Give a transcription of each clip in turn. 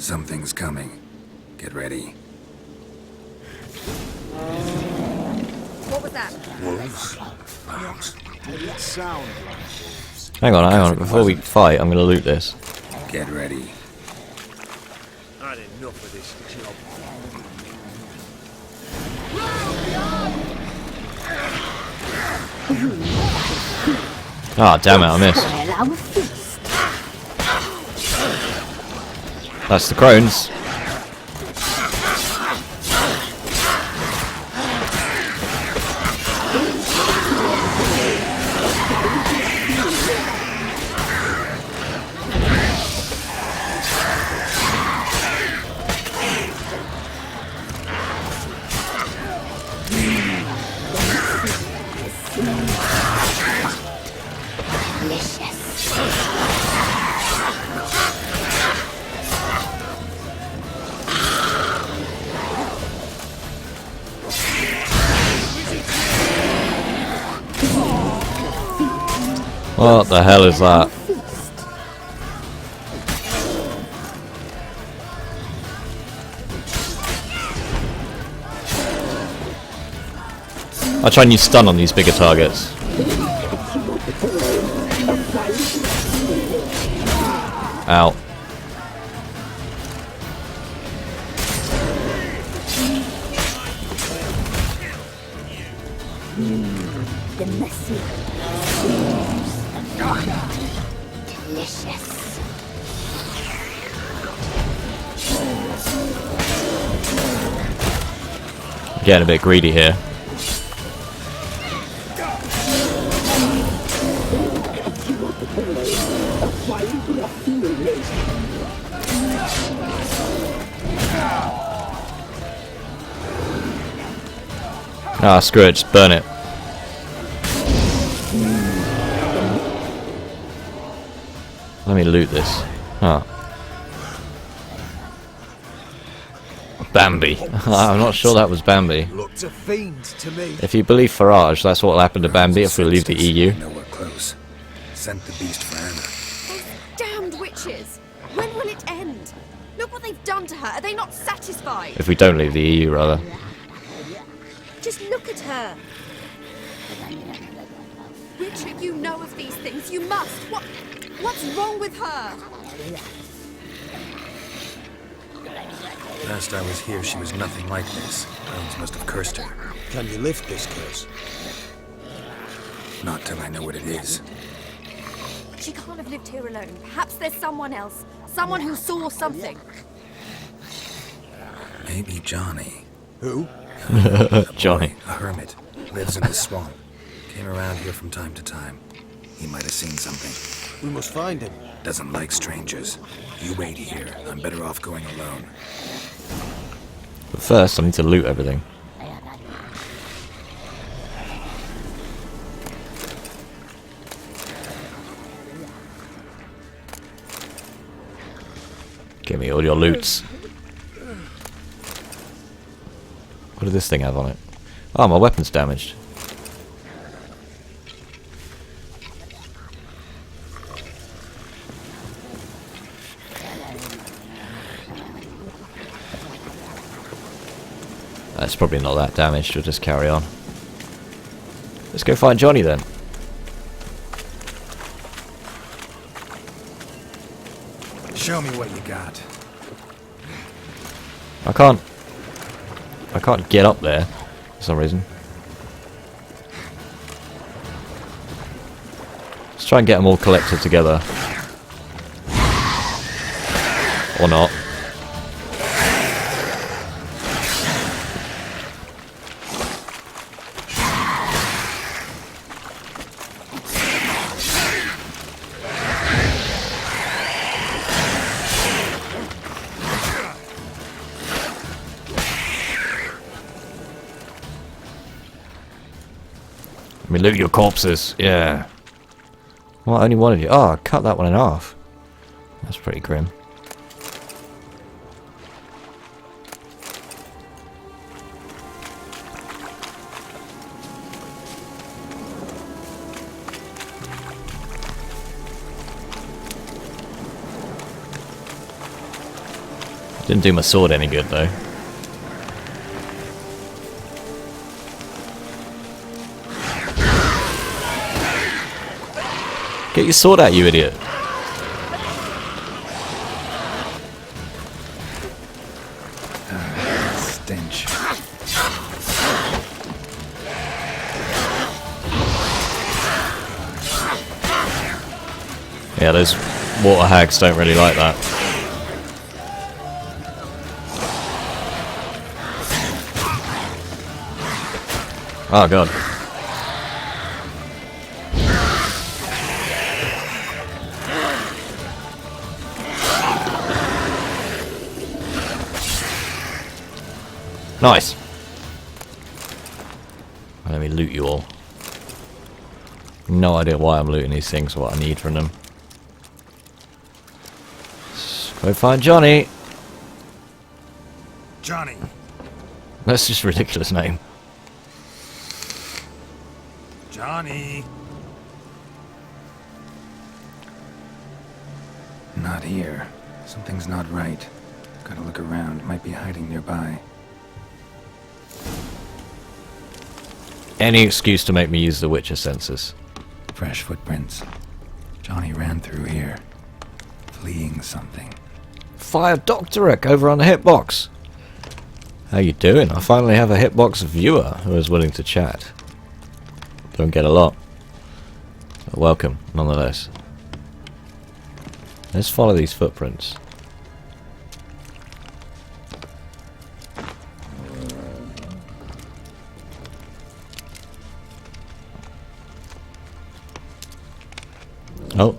Something's coming. Get ready. What was that? Wolves? Lambs? It sound like wolves. Hang on. Before we fight, I'm gonna loot this. Get ready. I had enough of this job. Ah, damn it, I missed. That's the crones. What the hell is that? I'll try and use stun on these bigger targets. Ow. The messy. Delicious. Getting a bit greedy here. Ah, screw it, just burn it. Let me loot this. Huh. Bambi. I'm not sure that was Bambi. Looked a fiend to me. If you believe Farage, that's what will happen to Bambi if we leave the EU. Nowhere close. Sent the beast for Anna. Those damned witches! When will it end? Look what they've done to her. Are they not satisfied? If we don't leave the EU, rather. Just look at her. Richard, you know of these things. You must. What's wrong with her? Last I was here, she was nothing like this. Crones must have cursed her. Can you lift this curse? Not till I know what it is. She can't have lived here alone. Perhaps there's someone else. Someone who saw something. Maybe Johnny. Who? Johnny. A hermit. Lives in the swamp. Came around here from time to time. He might have seen something. We must find him. Doesn't like strangers. You wait here. I'm better off going alone. But first, I need to loot everything. Give me all your loots. What does this thing have on it? Oh, my weapon's damaged. That's probably not that damaged, we'll just carry on. Let's go find Johnny then. Show me what you got. I can't get up there for some reason. Let's try and get them all collected together. Or not. Let me loot your corpses. Yeah. Well, only one of you. Oh, I cut that one in half. That's pretty grim. Didn't do my sword any good though. Get your sword out, you idiot. Stench. Yeah, those water hags don't really like that. Oh god. Nice. Let me loot you all. No idea why I'm looting these things or what I need from them. Let's go find Johnny. Johnny. That's just a ridiculous name. Johnny. Not here. Something's not right. Gotta look around. Might be hiding nearby. Any excuse to make me use the Witcher senses. Fresh footprints. Johnny ran through here. Fleeing something. Fire Doctoric over on the hitbox. How you doing? I finally have a hitbox viewer who is willing to chat. Don't get a lot. But welcome, nonetheless. Let's follow these footprints. Oh,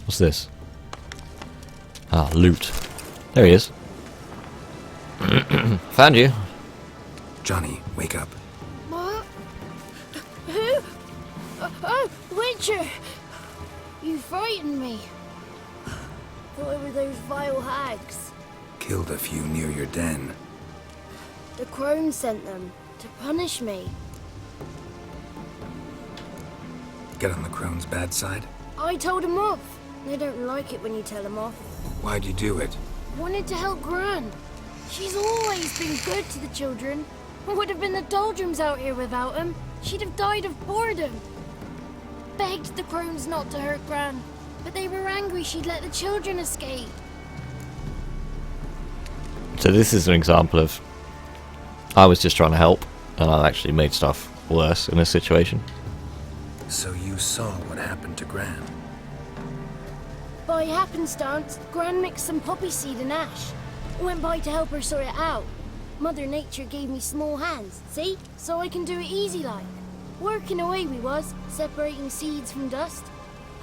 what's this? Ah, loot. There he is. Found you. Johnny, wake up. What? Who? Oh, Witcher! You frightened me. Thought it were those vile hags. Killed a few near your den. The crone sent them to punish me. Get on the crone's bad side? I told them off. They don't like it when you tell them off. Why'd you do it? Wanted to help Gran. She's always been good to the children. It would have been the doldrums out here without him. She'd have died of boredom. Begged the crones not to hurt Gran, but they were angry she'd let the children escape. So this is an example of I was just trying to help and I actually made stuff worse in this situation. So you saw what happened to Gran? By happenstance, Gran mixed some poppy seed and ash. Went by to help her sort it out. Mother Nature gave me small hands, see? So I can do it easy like. Working away we was, separating seeds from dust.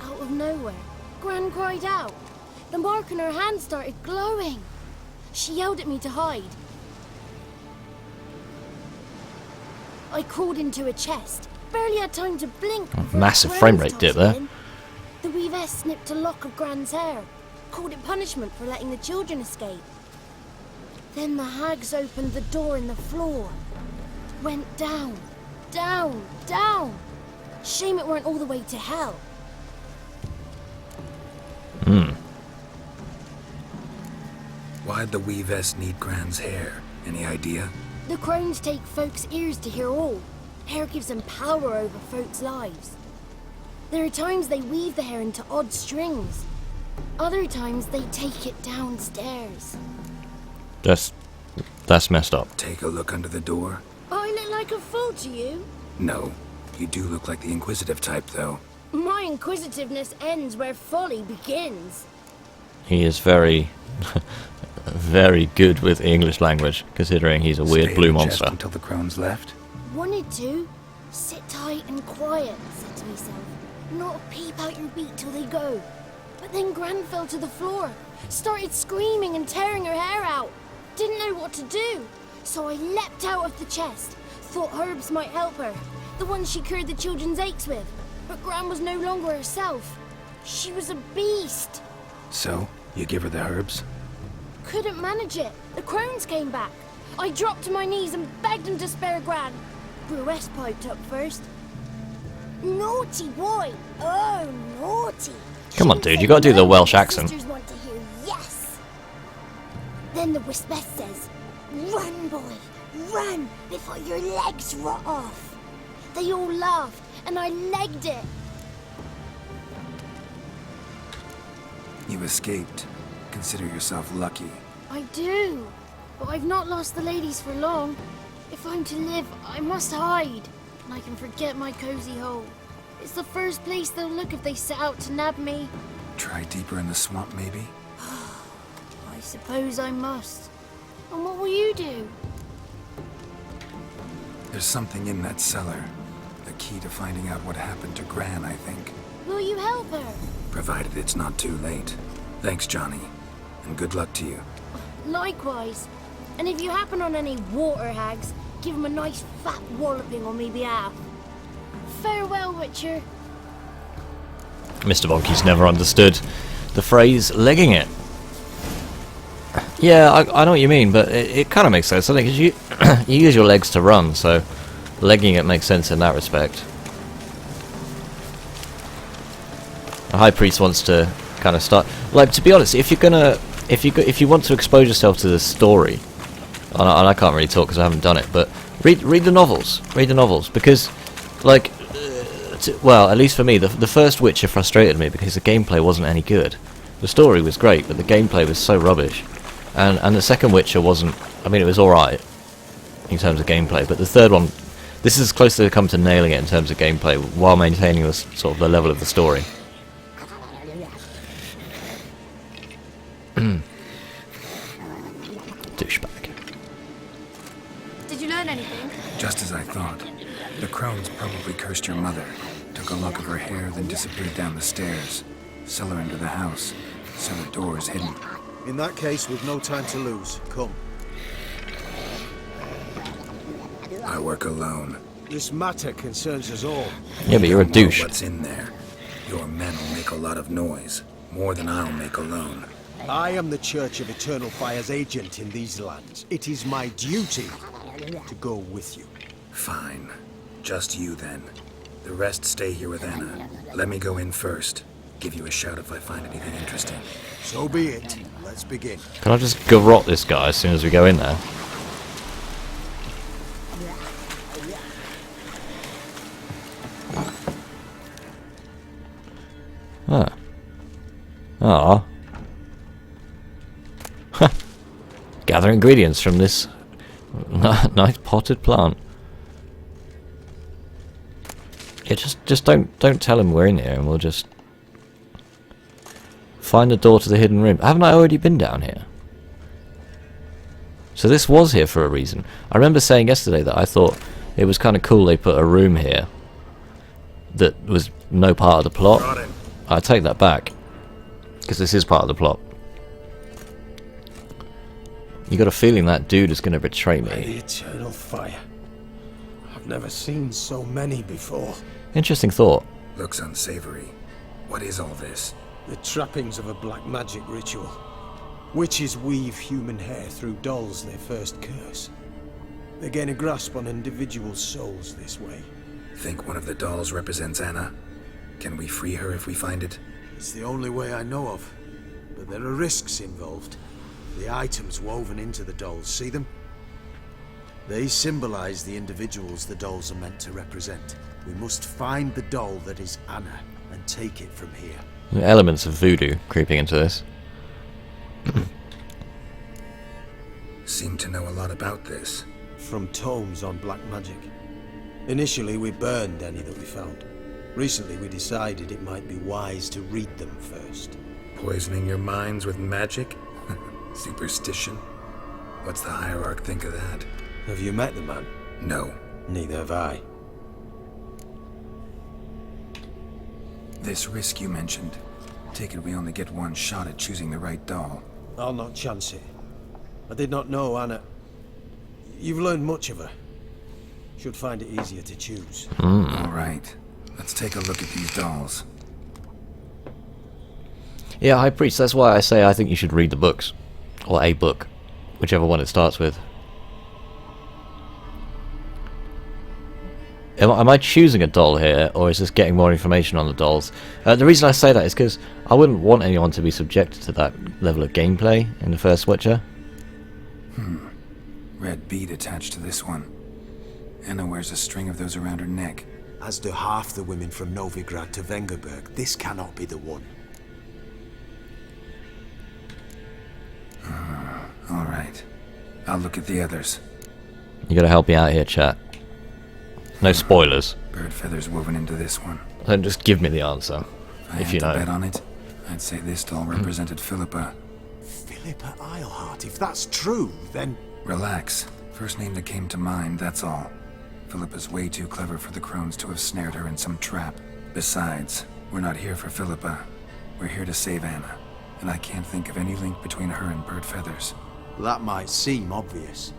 Out of nowhere, Gran cried out. The mark on her hand started glowing. She yelled at me to hide. I crawled into a chest. Barely had time to blink. before Massive Gran's frame rate dip tossing there. in. The weavess snipped a lock of Gran's hair. Called it punishment for letting the children escape. Then the hags opened the door in the floor. Went down, down, down. Shame it weren't all the way to hell. Why'd the weavess need Gran's hair? Any idea? The crones take folks' ears to hear all. Hair gives them power over folks' lives. There are times they weave the hair into odd strings. Other times they take it downstairs. That's messed up. Take a look under the door? I look like a fool to you? No. You do look like the inquisitive type, though. My inquisitiveness ends where folly begins. He is very, very good with English language, considering he's a weird Stay blue in the chest monster. until the crones left? Wanted to. Sit tight and quiet, said to myself. Not peep out your beak till they go. But then Gran fell to the floor. Started screaming and tearing her hair out. Didn't know what to do. So I leapt out of the chest. Thought herbs might help her. The ones she cured the children's aches with. But Gran was no longer herself. She was a beast. So, you give her the herbs? Couldn't manage it. The crones came back. I dropped to my knees and begged them to spare Gran. Brewess piped up first. Naughty boy. Oh, naughty. Come on, dude, you gotta do the Welsh accent. Sisters want to hear yes. Then the Whisper says, "Run, boy, run, before your legs rot off." They all laughed, and I legged it. You escaped. Consider yourself lucky. I do, but I've not lost the ladies for long. If I'm to live, I must hide, and I can forget my cozy hole. It's the first place they'll look if they set out to nab me. Try deeper in the swamp, maybe? I suppose I must. And what will you do? There's something in that cellar. The key to finding out what happened to Gran, I think. Will you help her? Provided it's not too late. Thanks, Johnny. And good luck to you. Likewise. And if you happen on any water hags, give them a nice fat walloping on me behalf. Farewell, Witcher. Mr. Bonky's never understood the phrase legging it. Yeah, I know what you mean, but it kind of makes sense. I think 'cause you you use your legs to run, so legging it makes sense in that respect. The High Priest wants to kind of start, like, to be honest, if you want to expose yourself to the story, and I can't really talk because I haven't done it, but read the novels, because, like, well, at least for me, the first Witcher frustrated me because the gameplay wasn't any good. The story was great, but the gameplay was so rubbish. And the second Witcher wasn't, I mean, it was alright in terms of gameplay, but the third one, this is as close as they come to nailing it in terms of gameplay while maintaining the sort of the level of the story. Douchebag. Did you learn anything? Just as I thought. The crones probably cursed your mother, took a lock of her hair, then disappeared down the stairs. Cellar into the house. Cellar door is hidden. In that case, we've no time to lose. Come. I work alone. This matter concerns us all. Yeah, but you're a You don't know douche. What's in there? Your men will make a lot of noise. More than I'll make alone. I am the Church of Eternal Fire's agent in these lands. It is my duty to go with you. Fine. Just you then. The rest stay here with Anna. Let me go in first. Give you a shout if I find anything interesting. So be it. Let's begin. Can I just garrot this guy as soon as we go in there? Ah. Ah. Gather ingredients from this nice potted plant. Yeah, just don't tell him we're in here, and we'll just find the door to the hidden room. Haven't I already been down here? So this was here for a reason. I remember saying yesterday that I thought it was kind of cool they put a room here that was no part of the plot. I take that back, because this is part of the plot. You got a feeling that dude is going to betray me. The Eternal Fire. I've never seen so many before. Interesting thought. Looks unsavory. What is all this? The trappings of a black magic ritual. Witches weave human hair through dolls they first curse. They gain a grasp on individual souls this way. Think one of the dolls represents Anna? Can we free her if we find it? It's the only way I know of. But there are risks involved. The items woven into the dolls, see them? They symbolize the individuals the dolls are meant to represent. We must find the doll that is Anna and take it from here. Elements of voodoo creeping into this. Seem to know a lot about this. From tomes on black magic. Initially, we burned any that we found. Recently, we decided it might be wise to read them first. Poisoning your minds with magic? Superstition? What's the hierarch think of that? Have you met the man? No. Neither have I. This risk you mentioned. Take it we only get one shot at choosing the right doll. I'll not chance it. I did not know Anna. You've learned much of her. Should find it easier to choose. All right. Let's take a look at these dolls. Yeah, High Priest, that's why I say I think you should read the books. Or a book. Whichever one it starts with. Am I choosing a doll here, or is this getting more information on the dolls? The reason I say that is because I wouldn't want anyone to be subjected to that level of gameplay in the first Witcher. Red bead attached to this one. Anna wears a string of those around her neck. As do half the women from Novigrad to Vengerberg. This cannot be the one. Alright. I'll look at the others. You gotta help me out here, chat. No spoilers. Bird feathers woven into this one. Don't just give me the answer, If I if had you to know. bet on it, I'd say this doll represented Philippa. Philippa Eilhart. If that's true, then... Relax. First name that came to mind, that's all. Philippa's way too clever for the crones to have snared her in some trap. Besides, we're not here for Philippa. We're here to save Anna. And I can't think of any link between her and bird feathers. That might seem obvious.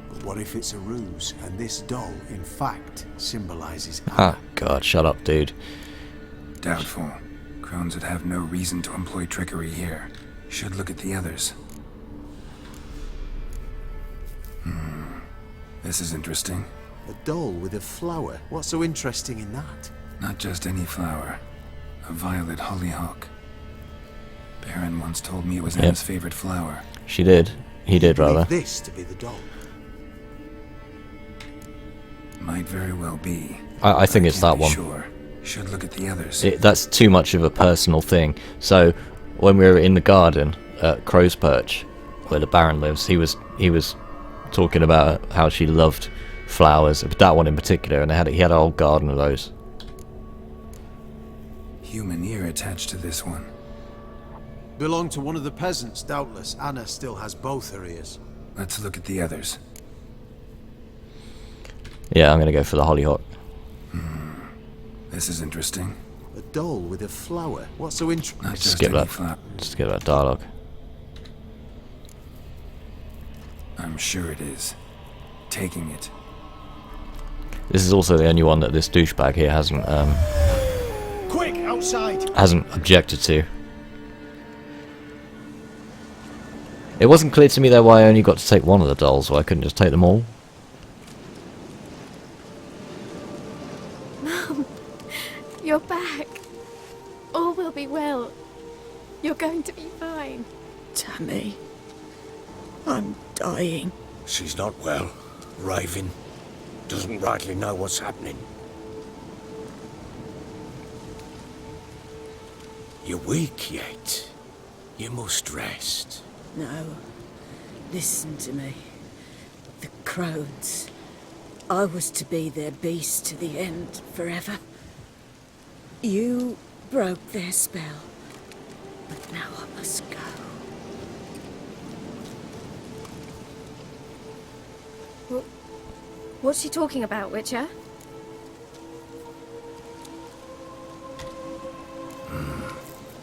But what if it's a ruse, and this doll, in fact, symbolizes Anna? Ah, God, shut up, dude. Doubtful. Crones would have no reason to employ trickery here. Should look at the others. This is interesting. A doll with a flower. What's so interesting in that? Not just any flower. A violet hollyhock. Baron once told me it was Anna's favorite flower. She did. He did, Believe rather. this to be the doll. Might very well be. I think it's Can't that be one. Sure. Should look at the others. That's too much of a personal thing. So, when we were in the garden at Crow's Perch, where the Baron lives, he was talking about how she loved flowers, but that one in particular, and he had a whole garden of those. Human ear attached to this one. Belonged to one of the peasants, doubtless. Anna still has both her ears. Let's look at the others. Yeah, I'm gonna go for the hollyhock. This is interesting. A doll with a flower. What's so interesting? Not just Skip any that. flower. Skip that dialogue. I'm sure it is. Taking it. This is also the only one that this douchebag here hasn't Quick, outside! hasn't objected to. It wasn't clear to me though why I only got to take one of the dolls, why I couldn't just take them all. You're back. All will be well. You're going to be fine. Tammy, I'm dying. She's not well. Raving. Doesn't rightly know what's happening. You're weak yet. You must rest. No, listen to me. The crones. I was to be their beast to the end, forever. You broke their spell, but now I must go. What's she talking about, Witcher?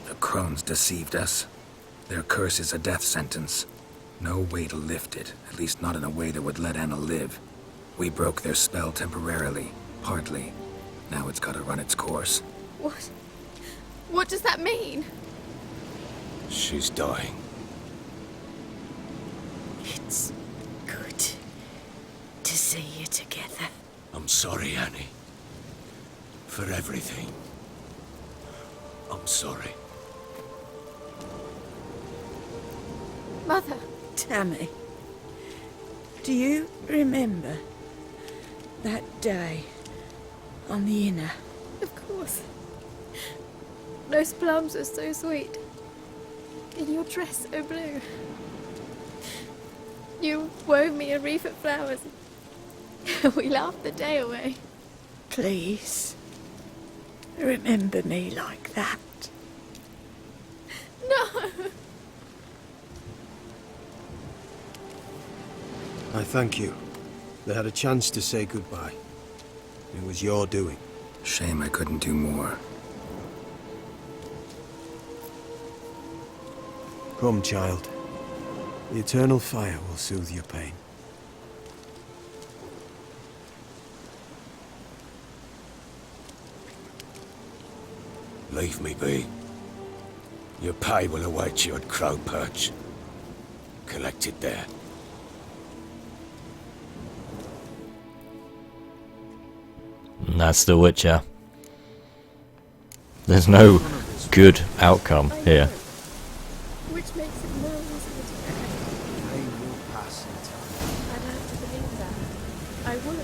The crones deceived us. Their curse is a death sentence. No way to lift it, at least not in a way that would let Anna live. We broke their spell temporarily, partly. Now it's gotta run its course. What? What does that mean? She's dying. It's good to see you together. I'm sorry, Annie. For everything. I'm sorry. Mother. Tammy, do you remember that day on the inner? Of course. Those plums are so sweet. And your dress so blue. You wove me a wreath of flowers. We laughed the day away. Please, remember me like that. No! I thank you. They had a chance to say goodbye. It was your doing. Shame I couldn't do more. Come, child. The eternal fire will soothe your pain. Leave me be. Your pay will await you at Crow Perch. Collect it there. And that's the Witcher. There's no good outcome here. Which makes it more easy to Pain will pass. I'd have to believe that. I wouldn't